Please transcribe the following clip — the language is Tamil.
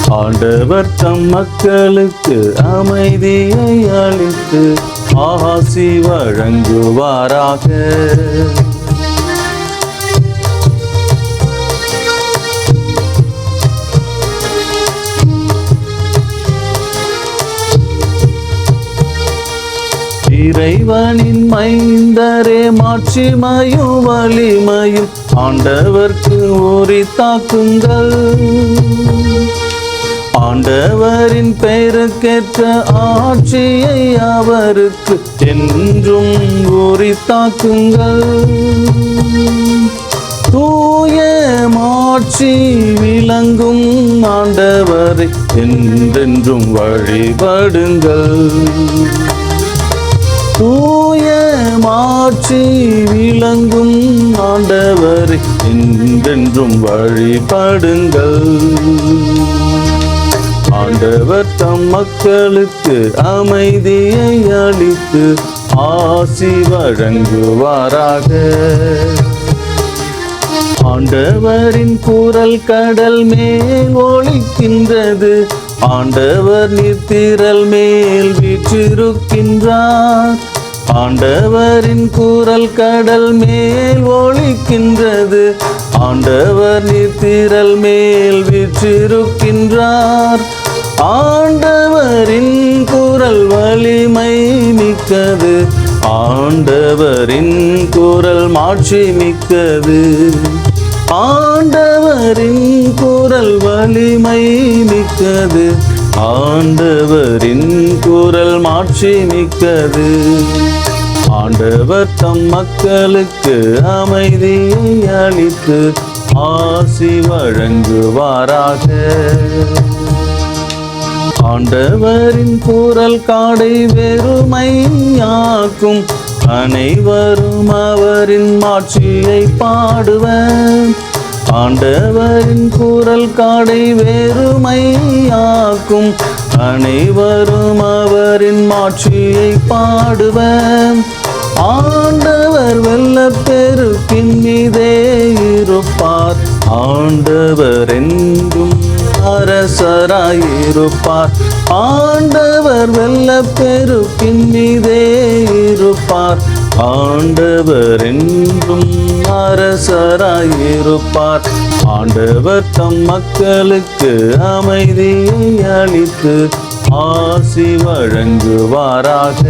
ஆண்டவர் தம் மக்களுக்கு அமைதியை அளித்து ஆசி வழங்குவாராக. இறைவனின் மைந்தரே மாட்சிமையும் வலிமையும் ஆண்டவர்க்கு உரித்தாக்குங்கள். ஆண்டவரின் பெயருக்கேற்ற ஆட்சியை அவருக்கு என்றும் உரித்தாக்குங்கள். தூய மாட்சி விளங்கும் ஆண்டவரை என்றென்றும் வழிபடுங்கள். தூய மாட்சி விளங்கும் ஆண்டவரை என்றென்றும் வழிபடுங்கள். ஆண்டவர் தம் மக்களுக்கு அமைதியை அளித்து ஆசி வழங்குவாராக. ஆண்டவரின் குரல் கடல் மேல் ஒலிக்கின்றது. ஆண்டவர் நீர்த்திரள் மேல் வீற்றிருக்கின்றார். ஆண்டவரின் குரல் கடல் மேல் ஒலிக்கின்றது. ஆண்டவர் நீர்த்திரள் மேல் வீற்றிருக்கின்றார். ஆண்டவரின் குரல் வலிமை மிக்கது. ஆண்டவரின் குரல் மாட்சி மிக்கது. ஆண்டவரின் குரல் வலிமை மிக்கது. ஆண்டவரின் குரல் மாட்சி மிக்கது. ஆண்டவர் தம் மக்களுக்கு அமைதியை அளித்து ஆசி வழங்குவாராக. ஆண்டவரின் குரல் காடை வெறுமையாக்கும். அனைவரும் அவரின் மாட்சியை பாடுவர். ஆண்டவரின் குரல் காடை வெறுமையாக்கும். அனைவரும் அவரின் மாட்சியை பாடுவர். ஆண்டவர் வெள்ளப்பெருக்கின் மீதே இருப்பார். ஆண்டவர் என்றும் அரசராயிருப்பார். ஆண்டவர் வெள்ளப்பெருக்கின் மீதே இருப்பார். ஆண்டவர் என்றும் அரசராயிருப்பார். ஆண்டவர் தம் மக்களுக்கு அமைதியை அளித்து ஆசி வழங்குவாராக.